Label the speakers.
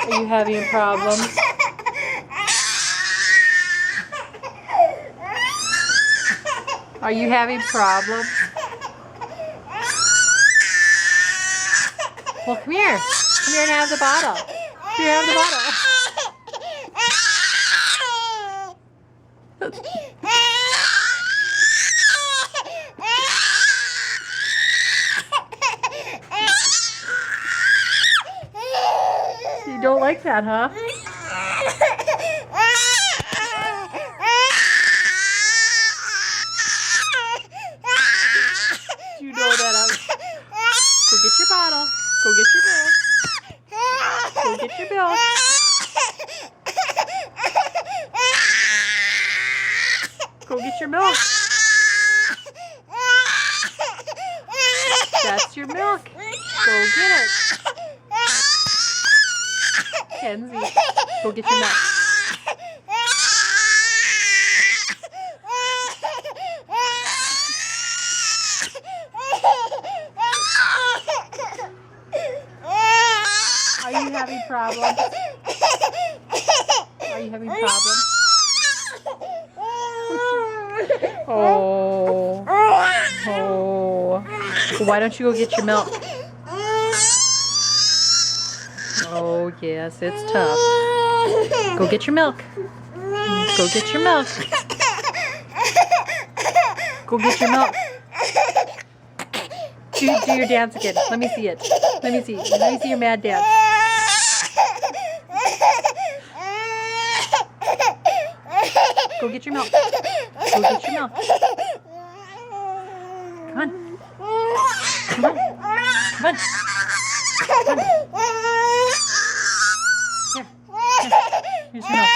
Speaker 1: Are you having problems? Are you having problems? Well, come here. Come here and have the bottle. Come here and have the bottle. You don't like that, huh? You know that. Go get your bottle. Go get your milk. Go get your milk. Go get your milk. That's your milk. Go get it. Kenzie, go get your milk. Are you having problems? Are you having problems? Oh. Oh. Why don't you go get your milk? Oh, yes, it's tough. Go get your milk. Go get your milk. Go get your milk. Do your dance again. Let me see it. Let me see. Let me see your mad dance. Go get your milk. Go get your milk. Come on. Come on. Come on. Come on. Here. Here. Here's your milk.